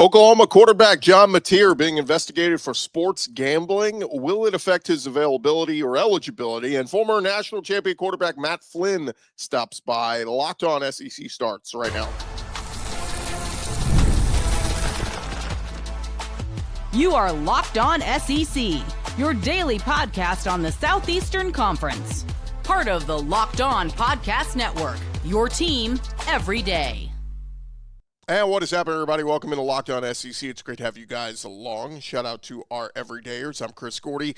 Oklahoma quarterback John Mateer being investigated for sports gambling. Will it affect his availability or eligibility? And former national champion quarterback Matt Flynn stops by. Locked On SEC starts right now. You are Locked On SEC, your daily podcast on the Southeastern Conference. Part of the Locked On Podcast Network, your team every day. And what is happening, everybody? Welcome into Locked On SEC. It's great to have you guys along. Shout out to our everydayers. I'm Chris Gordy.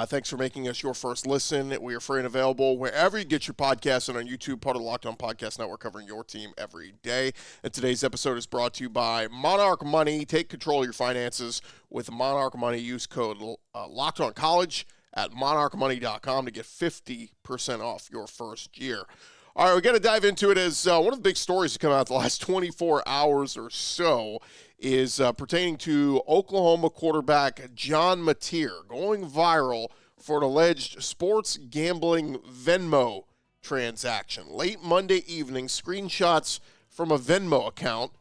Thanks for making us your first listen. We are free and available wherever you get your podcasts and on YouTube, part of the Locked On Podcast Network, covering your team every day. And today's episode is brought to you by Monarch Money. Take control of your finances with Monarch Money. Use code Locked On College at monarchmoney.com to get 50% off your first year. All right, we got to dive into it as one of the big stories to come out the last 24 hours or so is pertaining to Oklahoma quarterback John Mateer going viral for an alleged sports gambling Venmo transaction. Late Monday evening, screenshots from a Venmo account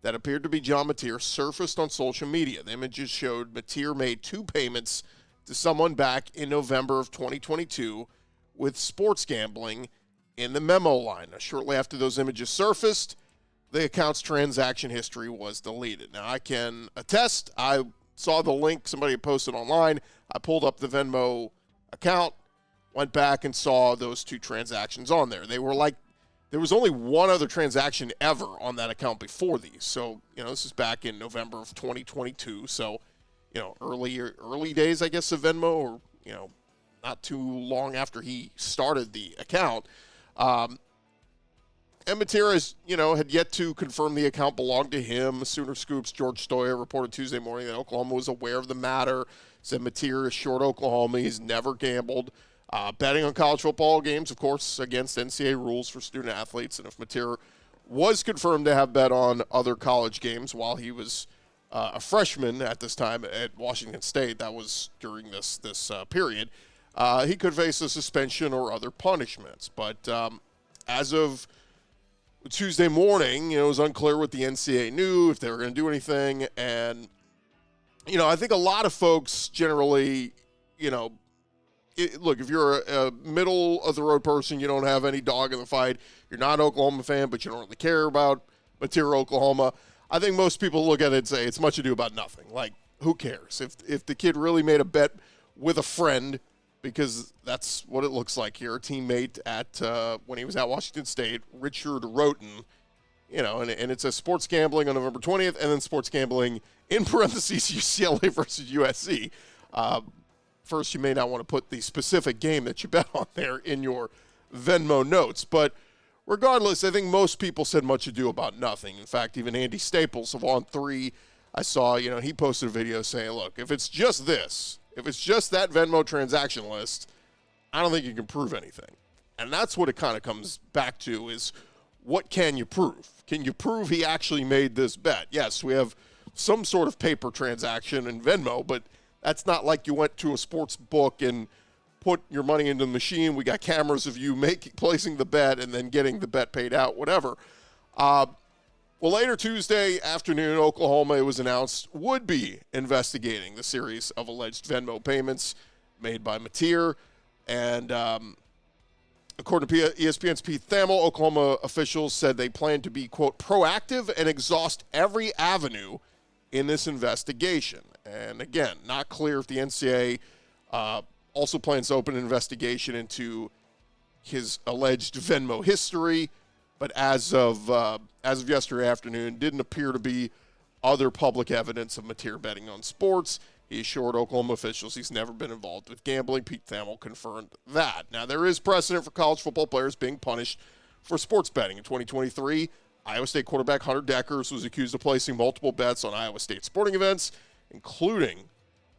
that appeared to be John Mateer surfaced on social media. The images showed Mateer made two payments to someone back in November of 2022 with sports gambling in the memo line. Now, shortly after those images surfaced, the account's transaction history was deleted. Now, I can attest, I saw the link somebody had posted online. I pulled up the Venmo account, went back and saw those two transactions on there. They were like, there was only one other transaction ever on that account before these. So, this is back in November of 2022. So, early days, I guess, of Venmo, or, not too long after he started the account. And Mateer had yet to confirm the account belonged to him. Sooner Scoop's George Stoyer reported Tuesday morning that Oklahoma was aware of the matter, said Mateer is short Oklahoma. He's never gambled. Betting on college football games, of course, against NCAA rules for student athletes. And if Mateer was confirmed to have bet on other college games while he was a freshman at this time at Washington State, that was during this period, he could face a suspension or other punishments. But as of Tuesday morning, it was unclear what the NCAA knew, if they were going to do anything. And, I think a lot of folks generally, look, if you're a middle-of-the-road person, you don't have any dog in the fight, you're not an Oklahoma fan, but you don't really care about Mateer, Oklahoma, I think most people look at it and say it's much ado about nothing. Like, who cares? If the kid really made a bet with a friend, because that's what it looks like here, a teammate at when he was at Washington State, Richard Roten, and it's a sports gambling on November 20th, and then sports gambling in parentheses UCLA versus USC. First, you may not want to put the specific game that you bet on there in your Venmo notes, but regardless, I think most people said much ado about nothing. In fact, even Andy Staples of On 3, I saw, he posted a video saying, look, if it's just this, if it's just that Venmo transaction list, I don't think you can prove anything. And that's what it kind of comes back to is, what can you prove? Can you prove he actually made this bet? Yes, we have some sort of paper transaction in Venmo, but that's not like you went to a sports book and put your money into the machine. We got cameras of you placing the bet and then getting the bet paid out, whatever. Well, later Tuesday afternoon, Oklahoma, it was announced, would be investigating the series of alleged Venmo payments made by Mateer. And according to ESPN's Pete Thamel, Oklahoma officials said they plan to be, quote, proactive and exhaust every avenue in this investigation. And again, not clear if the NCAA also plans to open an investigation into his alleged Venmo history. But as of yesterday afternoon, didn't appear to be other public evidence of Mateer betting on sports. He assured Oklahoma officials he's never been involved with gambling. Pete Thamel confirmed that. Now, there is precedent for college football players being punished for sports betting. In 2023, Iowa State quarterback Hunter Dekkers was accused of placing multiple bets on Iowa State sporting events, including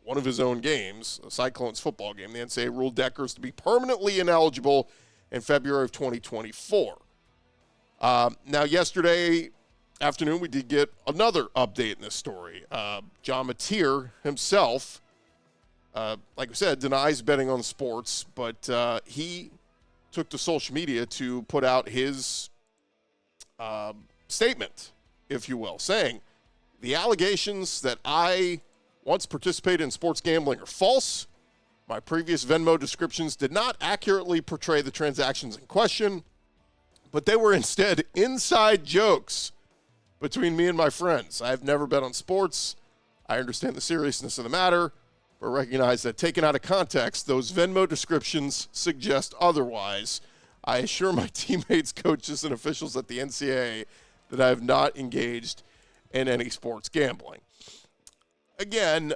one of his own games, a Cyclones football game. The NCAA ruled Dekkers to be permanently ineligible in February of 2024. Now, yesterday afternoon, we did get another update in this story. John Mateer himself, like I said, denies betting on sports, but he took to social media to put out his statement, if you will, saying The allegations that I once participated in sports gambling are false. My previous Venmo descriptions did not accurately portray the transactions in question, but they were instead inside jokes between me and my friends. I've never bet on sports. I understand the seriousness of the matter, but recognize that taken out of context, those Venmo descriptions suggest otherwise. I assure my teammates, coaches, and officials at the NCAA that I have not engaged in any sports gambling. Again,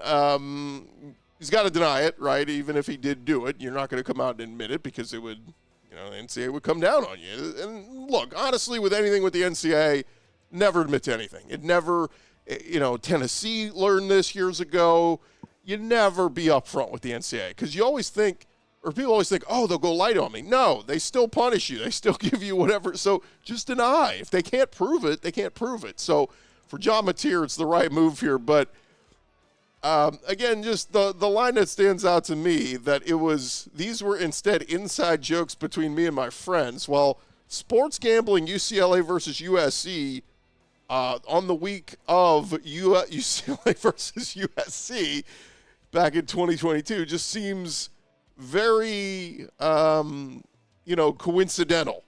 he's got to deny it, right? Even if he did do it, you're not going to come out and admit it because it would, the NCAA would come down on you. And look, honestly, with anything with the NCAA, never admit to anything. It never, Tennessee learned this years ago. You never be upfront with the NCAA because you always think, or people always think, oh, they'll go light on me. No, they still punish you. They still give you whatever. So just deny. If they can't prove it, they can't prove it. So for John Mateer, it's the right move here. But again, just the line that stands out to me, that these were instead inside jokes between me and my friends. Well, sports gambling, UCLA versus USC, on the week of UCLA versus USC back in 2022 just seems very, coincidental.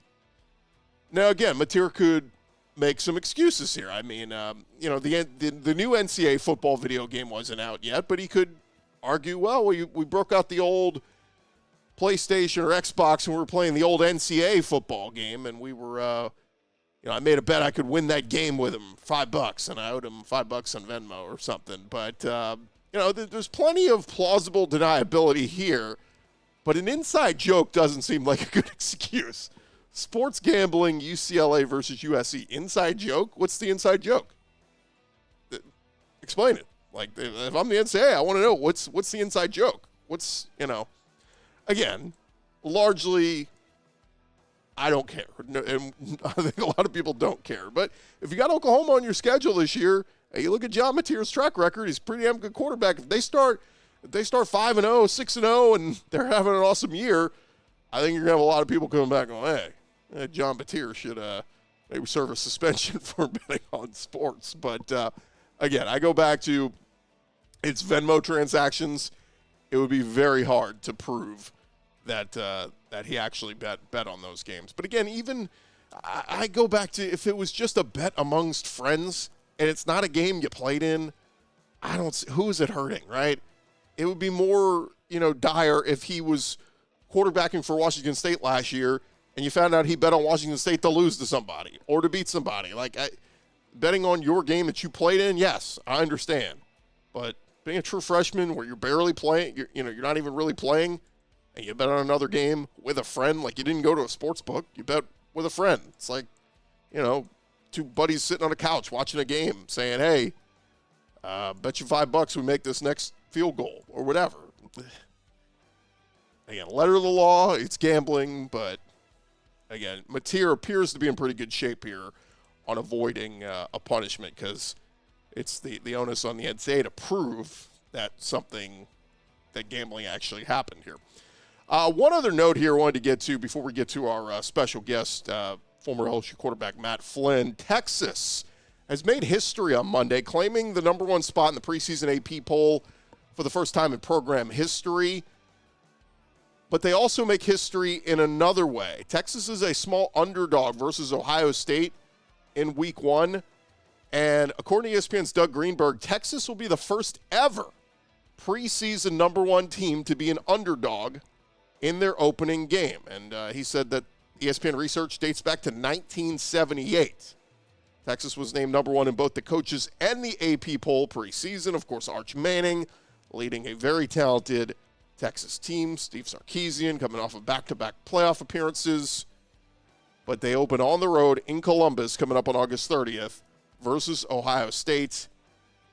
Now, again, Mateer could make some excuses here. I mean, the new NCAA football video game wasn't out yet, but he could argue, well, we broke out the old PlayStation or Xbox and we were playing the old NCAA football game, and we were, I made a bet I could win that game with him, $5, and I owed him $5 on Venmo or something. But, there's plenty of plausible deniability here, but an inside joke doesn't seem like a good excuse. Sports gambling, UCLA versus USC, inside joke? What's the inside joke? Explain it. Like, if I'm the NCAA, I want to know what's the inside joke? Again, largely, I don't care. And I think a lot of people don't care. But if you got Oklahoma on your schedule this year, and you look at John Mateer's track record, he's a pretty damn good quarterback. If they start 5-0, 6-0, and they're having an awesome year, I think you're going to have a lot of people coming back going, hey, John Mateer should maybe serve a suspension for betting on sports. But, again, I go back to it's Venmo transactions. It would be very hard to prove that he actually bet on those games. But, again, even I go back to if it was just a bet amongst friends and it's not a game you played in, I don't see, who is it hurting, right? It would be more, dire if he was quarterbacking for Washington State last year and you found out he bet on Washington State to lose to somebody or to beat somebody. Betting on your game that you played in, yes, I understand. But being a true freshman where you're barely playing, you're not even really playing, and you bet on another game with a friend, like you didn't go to a sports book, you bet with a friend. It's like, two buddies sitting on a couch watching a game saying, hey, bet you $5 we make this next field goal or whatever. Again, letter of the law, it's gambling, but again, Mateer appears to be in pretty good shape here on avoiding a punishment because it's the onus on the NCAA to prove that gambling actually happened here. One other note here I wanted to get to before we get to our special guest, former LSU quarterback Matt Flynn. Texas has made history on Monday, claiming the number one spot in the preseason AP poll for the first time in program history. But they also make history in another way. Texas is a small underdog versus Ohio State in week 1. And according to ESPN's Doug Greenberg, Texas will be the first ever preseason number 1 team to be an underdog in their opening game. And he said that ESPN research dates back to 1978. Texas was named number 1 in both the coaches and the AP poll preseason. Of course, Arch Manning leading a very talented Texas team. Steve Sarkisian coming off of back-to-back playoff appearances. But they open on the road in Columbus coming up on August 30th versus Ohio State.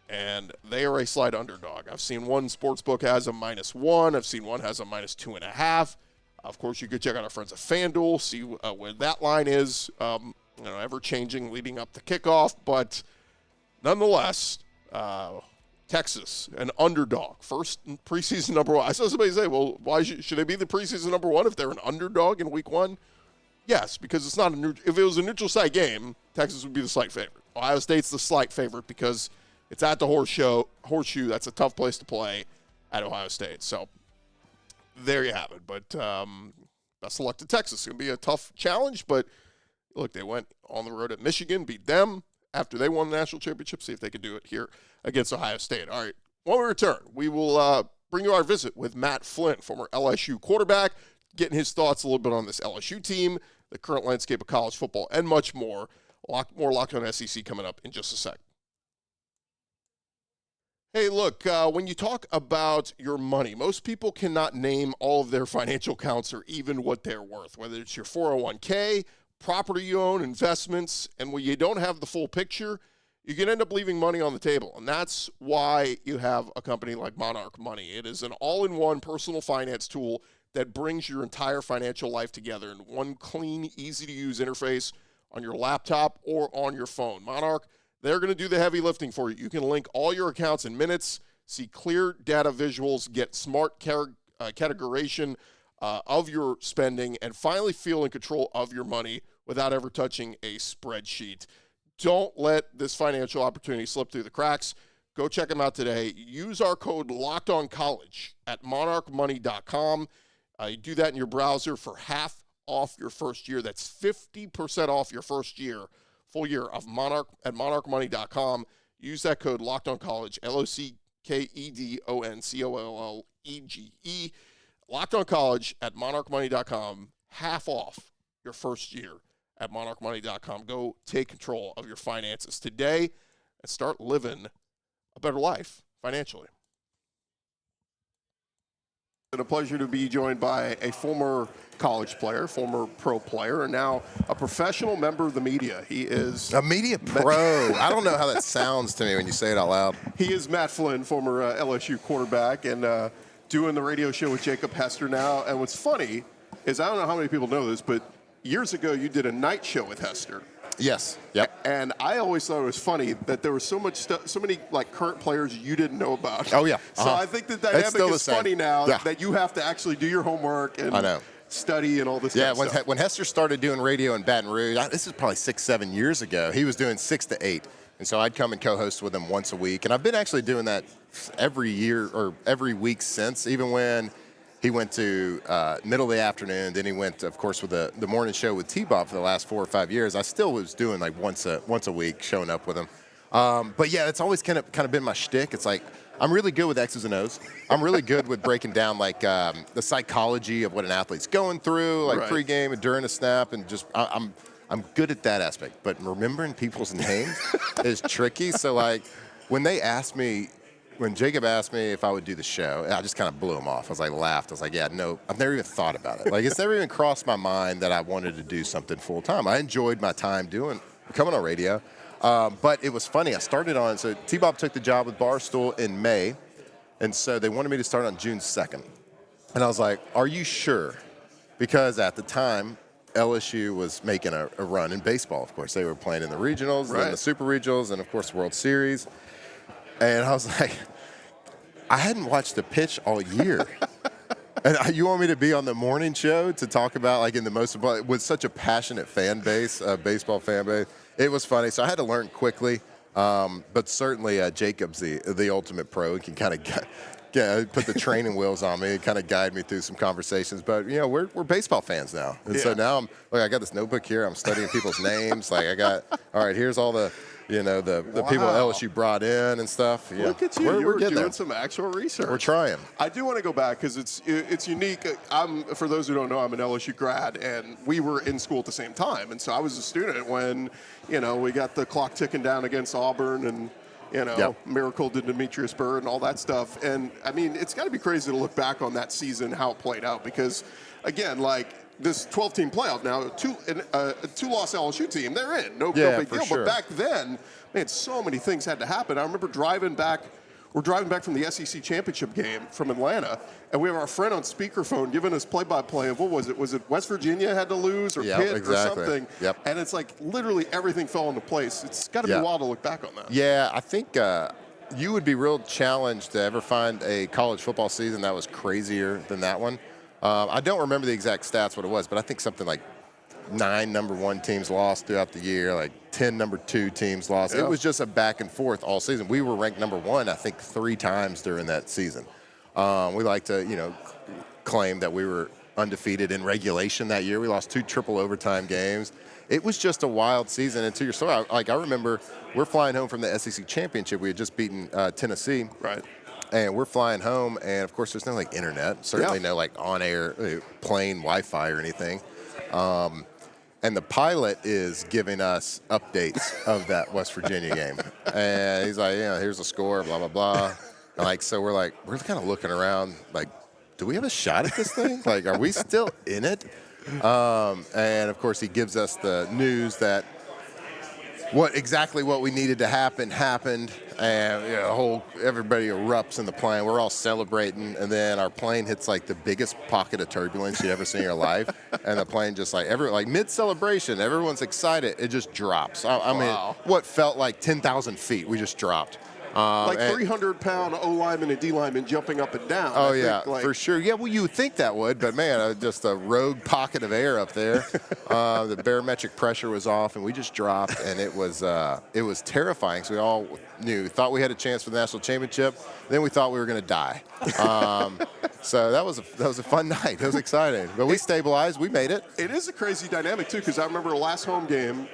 And they are a slight underdog. I've seen one sportsbook has a -1. I've seen one has a -2.5. Of course, you could check out our friends at FanDuel, see where that line is, ever-changing leading up to kickoff. But nonetheless, Texas, an underdog, first preseason number 1. I saw somebody say, well, why should they be the preseason number 1 if they're an underdog in week 1? Yes, because it's not if it was a neutral site game, Texas would be the slight favorite. Ohio State's the slight favorite because It's at the Horseshoe. That's a tough place to play at Ohio State. So there you have it. But best of luck to Texas. It's going to be a tough challenge, but look, they went on the road at Michigan, beat them after they won the national championship. See if they can do it here against Ohio State. All right, when we return, we will bring you our visit with Matt Flynn, former LSU quarterback, getting his thoughts a little bit on this LSU team, the current landscape of college football, and much more. More Locked On SEC coming up in just a sec. Hey, look, when you talk about your money, most people cannot name all of their financial accounts or even what they're worth, whether it's your 401k, property you own, investments, and when you don't have the full picture, you can end up leaving money on the table. And that's why you have a company like Monarch Money. It is an all-in-one personal finance tool that brings your entire financial life together in one clean, easy-to-use interface on your laptop or on your phone. Monarch, they're going to do the heavy lifting for you. You can link all your accounts in minutes, see clear data visuals, get smart categorization of your spending, and finally feel in control of your money without ever touching a spreadsheet. Don't let this financial opportunity slip through the cracks. Go check them out today. Use our code LOCKEDONCOLLEGE at monarchmoney.com. You do that in your browser for half off your first year. That's 50% off your first year, full year of Monarch at monarchmoney.com. Use that code LOCKEDONCOLLEGE, LOCKEDONCOLLEGE, LOCKEDONCOLLEGE at monarchmoney.com, half off your first year at monarchmoney.com. Go take control of your finances today and start living a better life financially. It's a pleasure to be joined by a former college player, former pro player, and now a professional member of the media. He is a media pro. I don't know how that sounds to me when you say it out loud. He is Matt Flynn, former LSU quarterback, and doing the radio show with Jacob Hester now. And what's funny is, I don't know how many people know this, but years ago you did a night show with Hester. Yes. Yep. And I always thought it was funny that there was so much stuff, so many like current players you didn't know about. Oh yeah. So I think the dynamic is funny now that you have to actually do your homework and study and all this. Yeah. Kind of stuff. When Hester started doing radio in Baton Rouge, this is probably 6-7 years ago. He was doing 6 to 8, and so I'd come and co-host with him once a week. And I've been actually doing that every year or every week since, even when he went to middle of the afternoon. Then he went, of course, with the morning show with T-Bob for the last 4 or 5 years. I still was doing like once a week, showing up with him. But yeah, it's always kind of been my shtick. It's like I'm really good with X's and O's. I'm really good with breaking down like the psychology of what an athlete's going through, like pregame and during a snap, and just I'm good at that aspect. But remembering people's names is tricky. So like when Jacob asked me if I would do the show, I just kind of blew him off. I was like, laughed. I was like, yeah, no, I've never even thought about it. Like, it's never even crossed my mind that I wanted to do something full time. I enjoyed my time coming on radio. But it was funny. I started on, so T-Bob took the job with Barstool in May. And so they wanted me to start on June 2nd. And I was like, are you sure? Because at the time, LSU was making a run in baseball, of course. They were playing in the regionals, and the super regionals, and of course, World Series. And I was like, I hadn't watched a pitch all year. And you want me to be on the morning show to talk about, like, in the most, with such a passionate fan base, baseball fan base. It was funny. So I had to learn quickly. But certainly Jacob's the ultimate pro. He can kind of put the training wheels on me and kind of guide me through some conversations. But, you know, we're baseball fans now. And so now I got this notebook here. I'm studying people's names. Like, all right, here's all the people LSU brought in and stuff. Yeah. Look at you. You're doing some actual research. We're trying. I do want to go back because it's unique. For those who don't know, I'm an LSU grad, and we were in school at the same time. And so I was a student when, we got the clock ticking down against Auburn and, miracle to Demetrius Byrd and all that stuff. And, I mean, it's got to be crazy to look back on that season, how it played out. Because, again, like, this 12-team playoff now, a two-loss LSU team, they're in. No big deal. Sure. But back then, man, so many things had to happen. I remember driving back from the SEC championship game from Atlanta, and we have our friend on speakerphone giving us play-by-play of what was it? Was it West Virginia had to lose or Pitt or something? Yep. And it's like literally everything fell into place. It's got to be wild to look back on that. Yeah, I think you would be real challenged to ever find a college football season that was crazier than that one. I don't remember the exact stats, what it was, but I think something like 9 number 1 teams lost throughout the year, like 10 number 2 teams lost. Yeah. It was just a back and forth all season. We were ranked number 1, I think, 3 times during that season. We like to, claim that we were undefeated in regulation that year. We lost 2 triple overtime games. It was just a wild season. And to your story, I remember we're flying home from the SEC championship. We had just beaten Tennessee. Right. And we're flying home, and of course, there's no internet, certainly no on-air plane Wi-Fi or anything. And the pilot is giving us updates of that West Virginia game. And he's like, here's the score, blah, blah, blah. And so we're kind of looking around, like, do we have a shot at this thing? Like, are we still in it? And of course, he gives us the news that exactly what we needed to happen happened, and everybody erupts in the plane. We're all celebrating, and then our plane hits like the biggest pocket of turbulence you've ever seen in your life, and the plane just like mid celebration, everyone's excited. It just drops. I mean, what felt like 10,000 feet, we just dropped. Like 300-pound O lineman and D lineman jumping up and down. Oh, for sure. Yeah, well, you would think that would, but man, just a rogue pocket of air up there. The barometric pressure was off, and we just dropped, and it was terrifying. So we all thought we had a chance for the national championship. Then we thought we were going to die. So that was a fun night. It was exciting, but we stabilized. We made it. It is a crazy dynamic too, because I remember the last home game.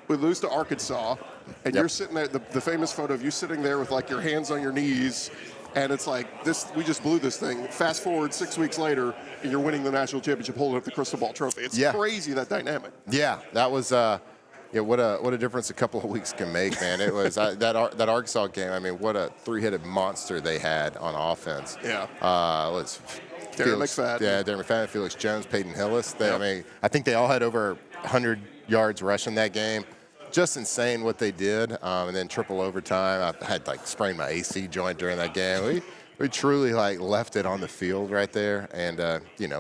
We lose to Arkansas, and you're sitting there, the famous photo of you sitting there with like your hands on your knees, and it's like this. We just blew this thing. Fast forward 6 weeks later, and you're winning the national championship, holding up the Crystal Ball Trophy. It's crazy, that dynamic. Yeah, that was what a difference a couple of weeks can make, man. It was that Arkansas game. I mean, what a 3-headed monster they had on offense. Yeah. Darren McFadden. Yeah, Darren McFadden, Felix Jones, Peyton Hillis. I mean, I think they all had over 100 yards rushing that game. Just insane what they did, and then triple overtime. I had sprained my AC joint during that game. We truly left it on the field right there, and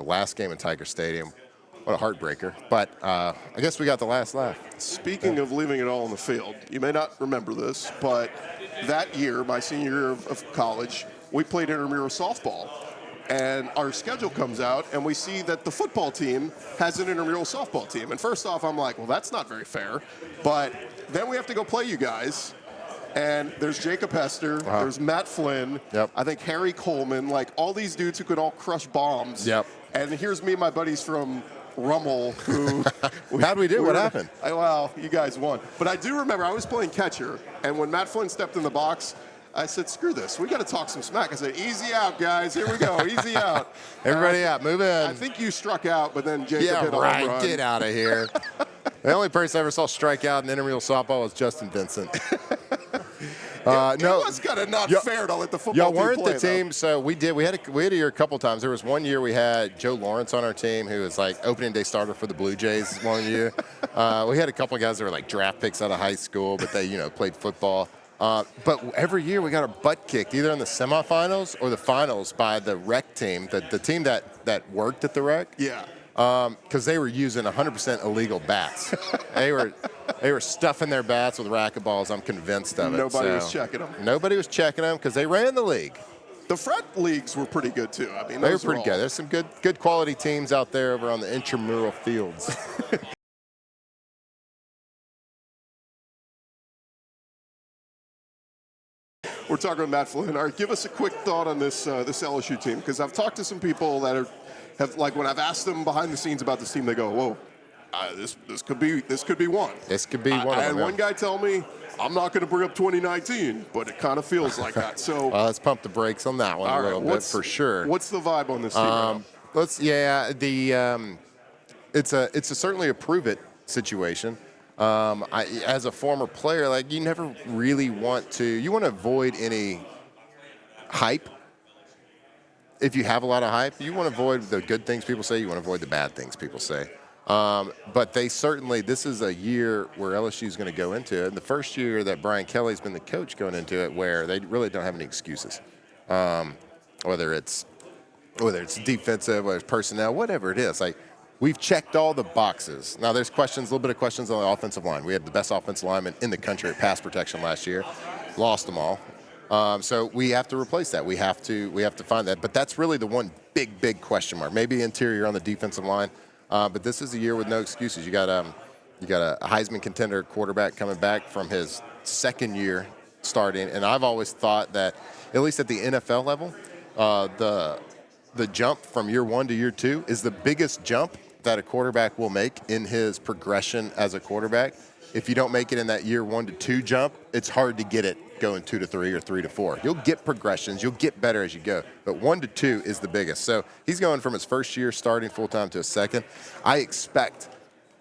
last game in Tiger Stadium, what a heartbreaker. But I guess we got the last laugh. Speaking of leaving it all on the field, you may not remember this, but that year, my senior year of college, we played intramural softball. And our schedule comes out, and we see that the football team has an intramural softball team. And first off, I'm like, well, that's not very fair. But then we have to go play you guys. And there's Jacob Hester, there's Matt Flynn, I think Harry Coleman, all these dudes who could all crush bombs. Yep. And here's me and my buddies from Rummel who... How'd we do? What happened? Well, you guys won. But I do remember I was playing catcher, and when Matt Flynn stepped in the box, I said, screw this. We got to talk some smack. I said, easy out, guys. Here we go. Easy out. Everybody out. Move in. I think you struck out, but then Jacob hit a home run. Get out of here. The only person I ever saw strike out in intramural softball was Justin Vincent. It was kind of not fair to let the football team weren't play, the team, so we had a year a couple times. There was one year we had Joe Lawrence on our team, who was opening day starter for the Blue Jays one year. We had a couple of guys that were draft picks out of high school, but they played football. But every year we got our butt kicked, either in the semifinals or the finals, by the rec team, the team that worked at the rec. Yeah. Because they were using 100% illegal bats. They were stuffing their bats with racquetballs. I'm convinced of it. Nobody was checking them. Nobody was checking them because they ran the league. The frat leagues were pretty good too. I mean, they were pretty good. There's some good quality teams out there over on the intramural fields. We're talking about Matt Flynn. All right, give us a quick thought on this LSU team, because I've talked to some people that have when I've asked them behind the scenes about this team, they go, "Whoa, this could be one." This could be one of them. I had one guy tell me, "I'm not going to bring up 2019," but it kind of feels like that. So let's pump the brakes on that one a little bit for sure. What's the vibe on this team? It's certainly a prove it situation. As a former player, you never really want to avoid any hype. If you have a lot of hype, you want to avoid the good things people say. You want to avoid the bad things people say. But this is a year where LSU is going to go into it. And the first year that Brian Kelly's been the coach going into it, where they really don't have any excuses. Whether it's defensive, whether it's personnel, whatever it is. We've checked all the boxes. Now, there's a little bit of questions on the offensive line. We had the best offensive lineman in the country at pass protection last year. Lost them all. So we have to replace that. We have to find that. But that's really the one big question mark. Maybe interior on the defensive line. But this is a year with no excuses. You got a Heisman contender quarterback coming back from his second year starting, and I've always thought that, at least at the NFL level, the jump from year 1 to year 2 is the biggest jump that a quarterback will make in his progression as a quarterback. If you don't make it in that year 1 to 2 jump, it's hard to get it going 2 to 3 or 3 to 4. You'll get progressions, you'll get better as you go, but 1 to 2 is the biggest. So he's going from his first year starting full-time to his second. I expect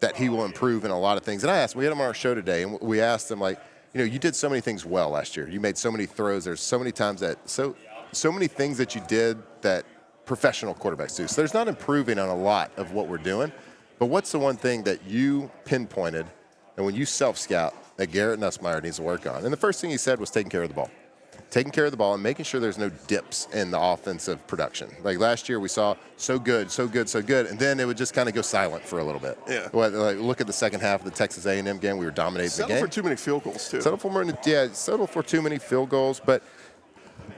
that he will improve in a lot of things. And we had him on our show today, and we asked him, like, you did so many things well last year. You made so many throws. There's so many times so many things that you did that professional quarterbacks do. So there's not improving on a lot of what we're doing. But what's the one thing that you pinpointed, and when you self-scout, that Garrett Nussmeier needs to work on? And the first thing he said was taking care of the ball. Taking care of the ball and making sure there's no dips in the offensive production. Like last year we saw so good, and then it would just kind of go silent for a little bit. Yeah. Look at the second half of the Texas A&M game. We were dominating the game. Settle for too many field goals, too. Settle for too many field goals, but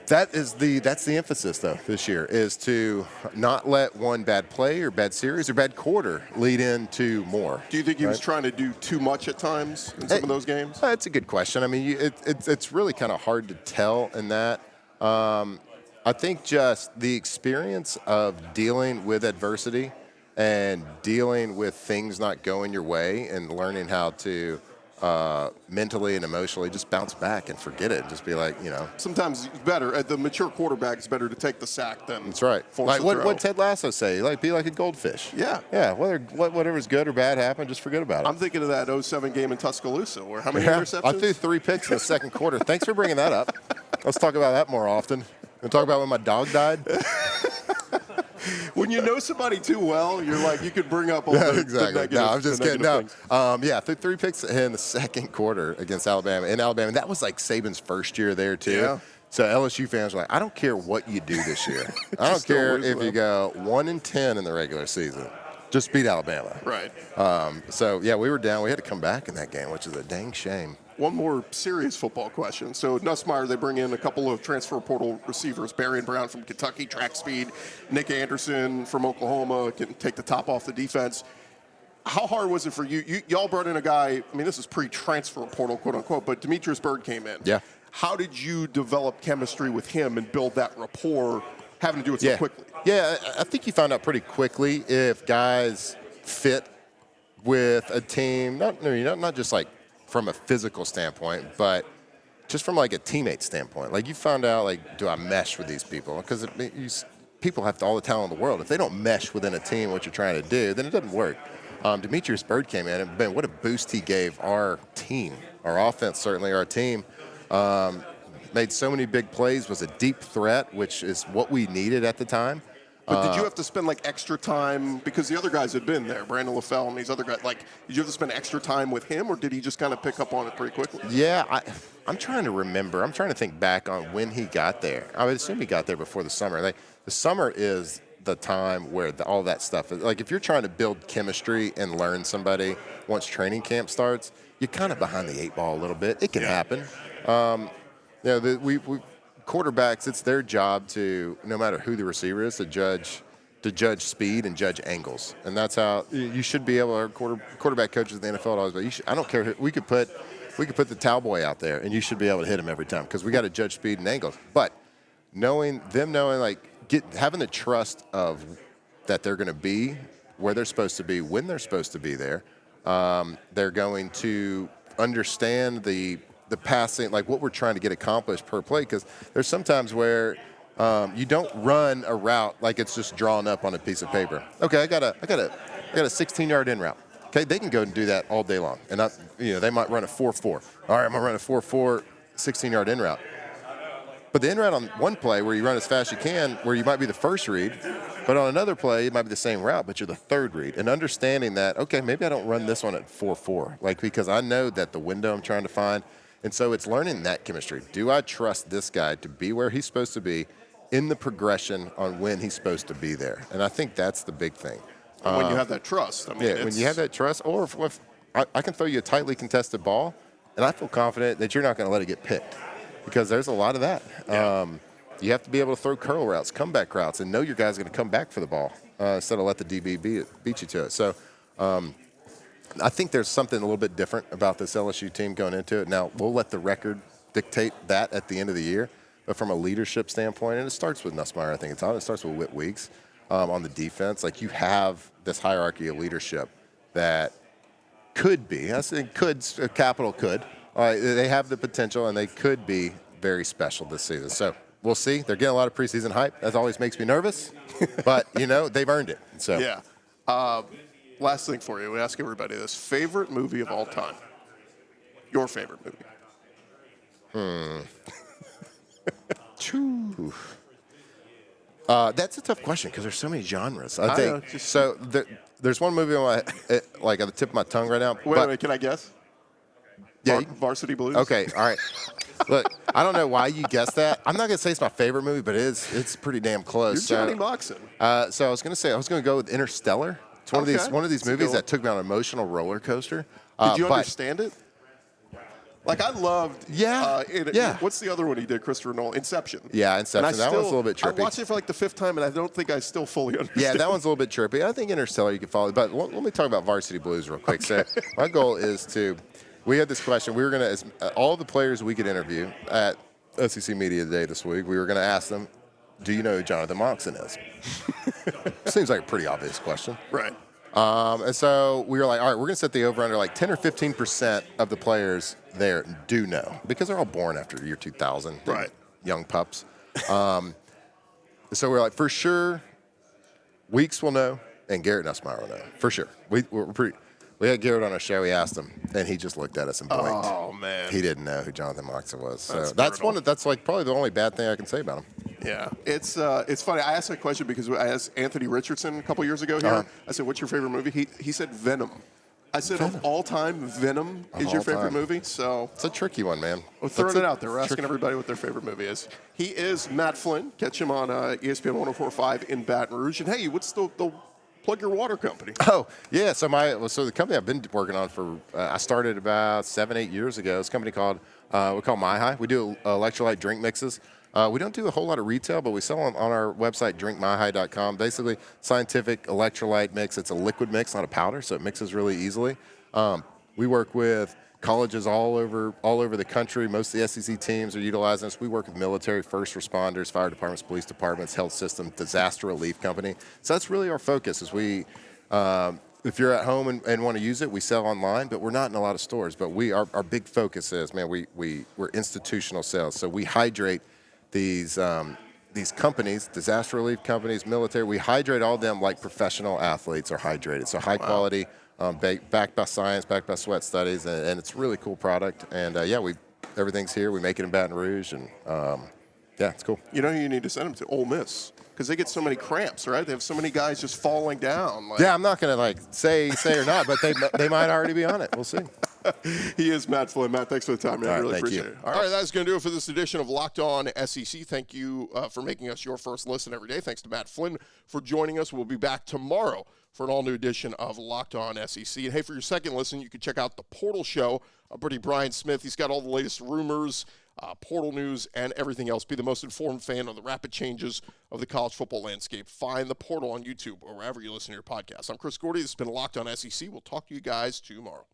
that's the emphasis, though, this year, is to not let one bad play or bad series or bad quarter lead into more. Do you think he was trying to do too much at times in some of those games? That's a good question. I mean, it's really kind of hard to tell in that. I think just the experience of dealing with adversity and dealing with things not going your way and learning how to mentally and emotionally just bounce back and forget it and just be like, Sometimes it's better. The mature quarterback is better to take the sack than that's right. Like what Ted Lasso say, like be like a goldfish. Yeah. Yeah. Whatever's good or bad happened, just forget about it. I'm thinking of that 07 game in Tuscaloosa where how many interceptions? I threw 3 picks in the second quarter. Thanks for bringing that up. Let's talk about that more often. We'll talk about when my dog died. When you know somebody too well, you're like, you could bring up all the exactly. negative, No, I'm just kidding. No, things. threw 3 picks in the second quarter against Alabama. In Alabama, and that was like Saban's first year there too. Yeah. So LSU fans are like, I don't care what you do this year. I don't care if you go 1-10 in the regular season. Just beat Alabama. Right. We were down. We had to come back in that game, which is a dang shame. One more serious football question. So Nussmeier, they bring in a couple of transfer portal receivers, Barry and Brown from Kentucky, track speed, Nick Anderson from Oklahoma, can take the top off the defense. How hard was it for you? Y'all brought in a guy, I mean, this is pre-transfer portal, quote unquote, but Demetrius Byrd came in. Yeah. How did you develop chemistry with him and build that rapport, having to do it so quickly? Yeah, I think you found out pretty quickly if guys fit with a team, not just like from a physical standpoint, but just from like a teammate standpoint. Like you found out, like, do I mesh with these people? Because people have all the talent in the world. If they don't mesh within a team, what you're trying to do, then it doesn't work. Demetrius Byrd came in, and man, what a boost he gave our team, our offense, certainly our team. Made so many big plays, was a deep threat, which is what we needed at the time. But did you have to spend like extra time because the other guys had been there, Brandon LaFell and these other guys? Like, did you have to spend extra time with him, or did he just kind of pick up on it pretty quickly? Yeah, I'm trying to remember. I'm trying to think back on when he got there. I would assume he got there before the summer. Like the summer is the time where all that stuff is. Like if you're trying to build chemistry and learn somebody once training camp starts, you're kind of behind the 8 ball a little bit. It can happen. We quarterbacks, it's their job to, no matter who the receiver is, to judge speed and judge angles, and that's how you should be able. Our quarterback coaches in the NFL always, but I don't care. We could put the towel boy out there, and you should be able to hit him every time because we got to judge speed and angles. But knowing having the trust of that they're going to be where they're supposed to be when they're supposed to be there, they're going to understand the passing, like what we're trying to get accomplished per play, because there's sometimes where you don't run a route like it's just drawn up on a piece of paper. Okay, I got a 16-yard in route. Okay, they can go and do that all day long, and they might run a 4-4. All right, I'm gonna run a 4-4 16-yard in route. But the in route on one play where you run as fast as you can, where you might be the first read, but on another play it might be the same route, but you're the third read. And understanding that, okay, maybe I don't run this one at 4-4, like because I know that the window I'm trying to find. And so it's learning that chemistry. Do I trust this guy to be where he's supposed to be in the progression on when he's supposed to be there? And I think that's the big thing. When you have that trust. I mean, when you have that trust, or if I can throw you a tightly contested ball, and I feel confident that you're not going to let it get picked, because there's a lot of that. Yeah. You have to be able to throw curl routes, comeback routes, and know your guy's going to come back for the ball. instead of let the DB beat you to it. So I think there's something a little bit different about this LSU team going into it. Now, we'll let the record dictate that at the end of the year. But from a leadership standpoint, and it starts with Nussmeier, I think it starts with Whit Weeks on the defense. Like, you have this hierarchy of leadership that could be, I think capital could. They have the potential, and they could be very special this season. So we'll see. They're getting a lot of preseason hype. That always makes me nervous. But, they've earned it. So yeah. Last thing for you. We ask everybody this. Favorite movie of all time? Your favorite movie? That's a tough question because there's so many genres. I think so. There's one movie on like at the tip of my tongue right now. Wait, can I guess? Yeah, Varsity Blues. Okay, all right. Look, I don't know why you guessed that. I'm not gonna say it's my favorite movie, but it's pretty damn close. You're Johnny Moxon. So I was gonna go with Interstellar. It's one of these movies that took me on an emotional roller coaster. Did you understand it? Like, I loved. Yeah. What's the other one he did? Christopher Nolan. Inception. Yeah, Inception. That one's a little bit trippy. I watched it for like the 5th time, and I don't think I still fully understand. Yeah, that one's a little bit trippy. I think Interstellar you can follow. But let me talk about Varsity Blues real quick. Okay. So my goal is we had this question. We were going to, all the players we could interview at SEC Media Day this week, we were going to ask them, do you know who Jonathan Moxon is? Seems like a pretty obvious question. Right. And so we were like, all right, we're going to set the over-under like 10 or 15% of the players there do know because they're all born after the year 2000. Right. Young pups. So we're like, for sure, Weeks will know and Garrett Nussmeier will know. For sure. We had Garrett on our show. We asked him, and he just looked at us and blinked. Oh, man. He didn't know who Jonathan Moxon was. So that's like probably the only bad thing I can say about him. Yeah, it's funny. I asked that question because I asked Anthony Richardson a couple years ago here. I said, "What's your favorite movie?" He said Venom. I said, "Of all time, Venom is your favorite movie." So it's a tricky one, man. We're throwing it out there. We're asking everybody what their favorite movie is. He is Matt Flynn. Catch him on ESPN 104.5 in Baton Rouge. And hey, what's the plug your water company? Oh, yeah. So the company I've been working on for I started about 7-8 years ago. It's a company called we call My High. We do electrolyte drink mixes. We don't do a whole lot of retail, but we sell on our website, drinkmyhigh.com. Basically, scientific electrolyte mix. It's a liquid mix, not a powder, so it mixes really easily. We work with colleges all over the country. Most of the SEC teams are utilizing us. We work with military, first responders, fire departments, police departments, health system, disaster relief company. So that's really our focus. Is if you're at home and want to use it, we sell online, but we're not in a lot of stores. But our big focus is, man, we're institutional sales. So we hydrate these companies, disaster relief companies, military. We hydrate all of them like professional athletes are hydrated. So high quality. Backed by science, backed by sweat studies, and it's a really cool product. And everything's here. We make it in Baton Rouge, and it's cool. You know who you need to send them to? Ole Miss, because they get so many cramps, right? They have so many guys just falling down. I'm not gonna say or not, but they might already be on it. We'll see. He is Matt Flynn. Matt, thanks for the time, man. I really appreciate it. All right, that's going to do it for this edition of Locked On SEC. Thank you for making us your first listen every day. Thanks to Matt Flynn for joining us. We'll be back tomorrow for an all-new edition of Locked On SEC. And, hey, for your second listen, you can check out The Portal Show. Our buddy Brian Smith, he's got all the latest rumors, portal news, and everything else. Be the most informed fan of the rapid changes of the college football landscape. Find The Portal on YouTube or wherever you listen to your podcast. I'm Chris Gordy. This has been Locked On SEC. We'll talk to you guys tomorrow.